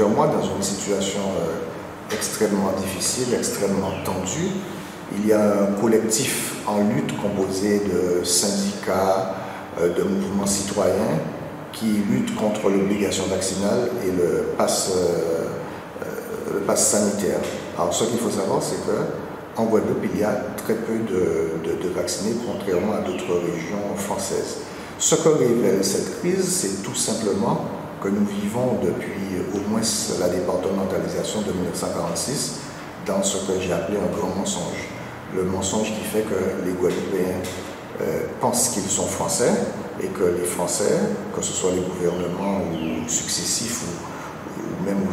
plusieurs mois dans une situation extrêmement difficile, extrêmement tendue. Il y a un collectif en lutte composé de syndicats, de mouvements citoyens qui luttent contre l'obligation vaccinale et le pass sanitaire. Alors ce qu'il faut savoir, c'est qu'en Guadeloupe, il y a très peu de vaccinés, contrairement à d'autres régions françaises. Ce que révèle cette crise, c'est tout simplement que nous vivons depuis au moins la départementalisation de 1946 dans ce que j'ai appelé un grand mensonge. Le mensonge qui fait que les Guadeloupéens pensent qu'ils sont français et que les Français, que ce soit les gouvernements ou successifs ou même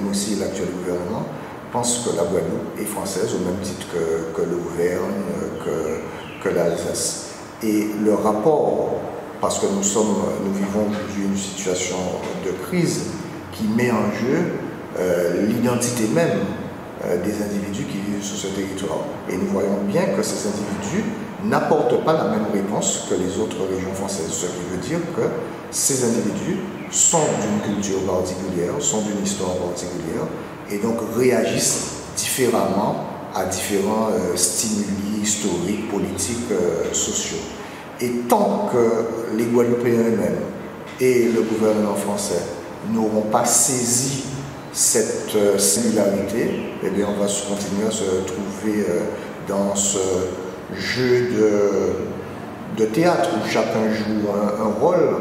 aussi l'actuel gouvernement, pensent que la Guadeloupe est française au même titre que l'Auvergne, que l'Alsace. Et le rapport, parce que nous vivons aujourd'hui une situation de crise qui met en jeu l'identité même des individus qui vivent sur ce territoire. Et nous voyons bien que ces individus n'apportent pas la même réponse que les autres régions françaises, ce qui veut dire que ces individus sont d'une culture particulière, sont d'une histoire particulière, et donc réagissent différemment à différents stimuli historiques, politiques, sociaux. Et tant que les Guadeloupéens eux-mêmes et le gouvernement français n'auront pas saisi cette similarité, eh bien on va continuer à se trouver dans ce jeu de théâtre où chacun joue un rôle.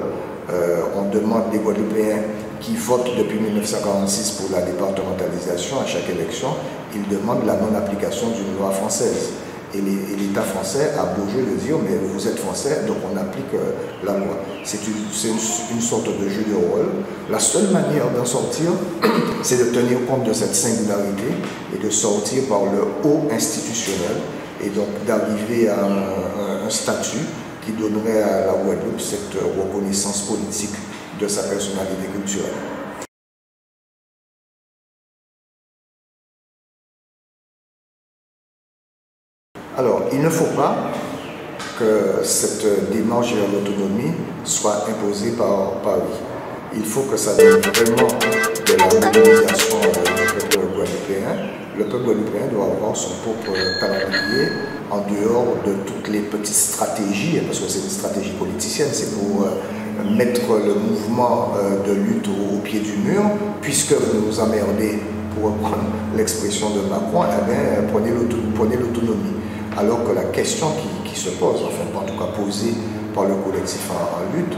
On demande des Guadeloupéens qui votent depuis 1946 pour la départementalisation à chaque élection, ils demandent la non-application d'une loi française. Et l'État français a beau jeu de dire, mais vous êtes français, donc on applique la loi. C'est une sorte de jeu de rôle. La seule manière d'en sortir, c'est de tenir compte de cette singularité et de sortir par le haut institutionnel et donc d'arriver à un statut qui donnerait à la Guadeloupe cette reconnaissance politique de sa personnalité culturelle. Alors, il ne faut pas que cette démarche vers l'autonomie soit imposée par Paris. Il faut que ça vienne vraiment de la mobilisation du peuple guadeloupéen. Le peuple guadeloupéen doit avoir son propre calendrier en dehors de toutes les petites stratégies, parce que c'est une stratégie politicienne, c'est pour mettre le mouvement de lutte au pied du mur, puisque vous nous emmerdez, pour reprendre l'expression de Macron, eh bien, prenez l'autonomie. Alors que la question qui se pose, enfin en tout cas posée par le collectif en lutte,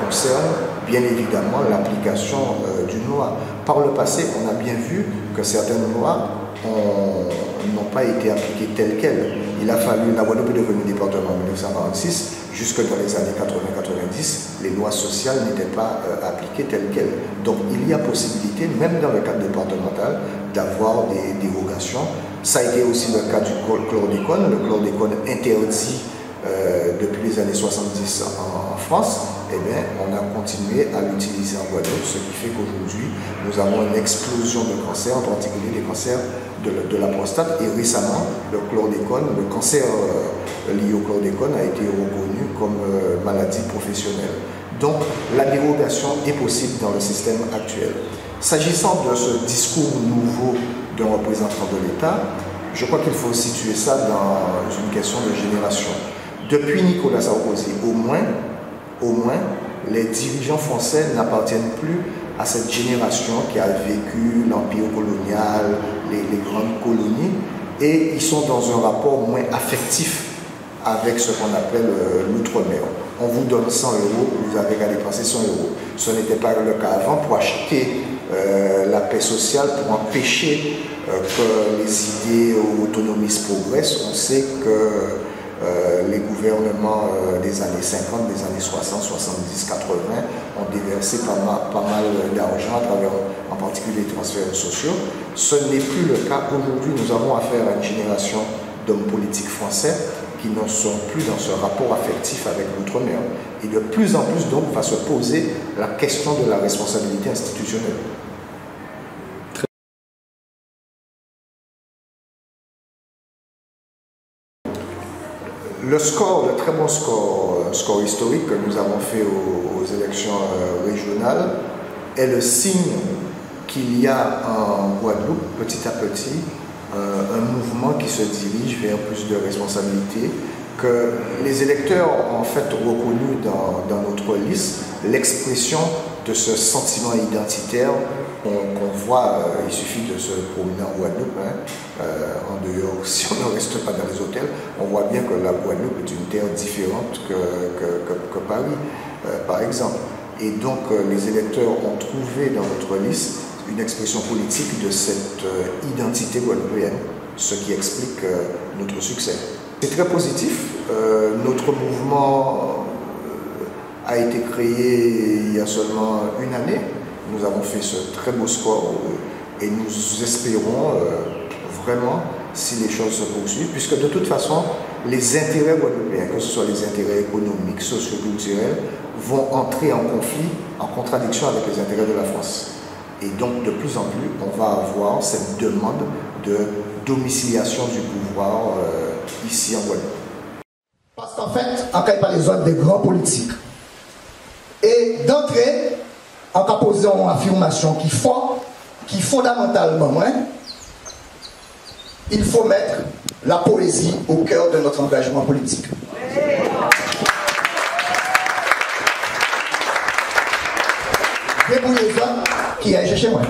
concerne bien évidemment l'application d'une loi. Par le passé, on a bien vu que certaines lois n'ont pas été appliquées telles quelles. Il a fallu, la Guadeloupe est devenue département en 1946, jusque dans les années 80-90, les lois sociales n'étaient pas appliquées telles quelles. Donc il y a possibilité, même dans le cadre départemental, d'avoir des dérogations. Ça a été aussi le cas du chlordécone. Le chlordécone interdit depuis les années 70 en France. Eh bien, on a continué à l'utiliser en Guadeloupe, ce qui fait qu'aujourd'hui, nous avons une explosion de cancers, en particulier des cancers de la prostate. Et récemment, le chlordécone, le cancer lié au chlordécone a été reconnu comme maladie professionnelle. Donc, la dérogation est possible dans le système actuel. S'agissant de ce discours nouveau d'un représentant de l'État, je crois qu'il faut situer ça dans une question de génération. Depuis Nicolas Sarkozy, au moins, les dirigeants français n'appartiennent plus à cette génération qui a vécu l'empire colonial, les grandes colonies, et ils sont dans un rapport moins affectif avec ce qu'on appelle l'outre-mer. On vous donne 100 €, vous avez qu'à dépenser 100 €. Ce n'était pas le cas avant. Pour acheter la paix sociale, pour empêcher que les idées autonomistes progressent, on sait que les gouvernements des années 50, des années 60, 70, 80 ont déversé pas mal d'argent à travers en particulier les transferts sociaux. Ce n'est plus le cas. Aujourd'hui, nous avons affaire à une génération d'hommes politiques français qui ne sont plus dans ce rapport affectif avec l'outre-mer. Et de plus en plus, donc, va se poser la question de la responsabilité institutionnelle. Le très bon score historique que nous avons fait aux élections régionales est le signe qu'il y a en Guadeloupe, petit à petit, un mouvement qui se dirige vers plus de responsabilités, que les électeurs ont en fait reconnu dans notre liste l'expression de ce sentiment identitaire qu'on voit. Il suffit de se promener en Guadeloupe, en dehors, si on ne reste pas dans les hôtels, on voit bien que la Guadeloupe est une terre différente que Paris, par exemple. Et donc les électeurs ont trouvé dans notre liste une expression politique de cette identité guadeloupéenne, ce qui explique notre succès. C'est très positif. Notre mouvement a été créé il y a seulement une année. Nous avons fait ce très beau score et nous espérons vraiment, si les choses se poursuivent, puisque de toute façon, les intérêts guadeloupéens, que ce soit les intérêts économiques, socio-culturels, vont entrer en conflit, en contradiction avec les intérêts de la France. Et donc, de plus en plus, on va avoir cette demande de domiciliation du pouvoir ici en Guadeloupe. Parce qu'en fait, on ne pas les zones des grands politiques. Et d'entrée, on a posé une affirmation qui fondamentalement, il faut mettre la poésie au cœur de notre engagement politique. Débrouillez-vous qui est chez moi.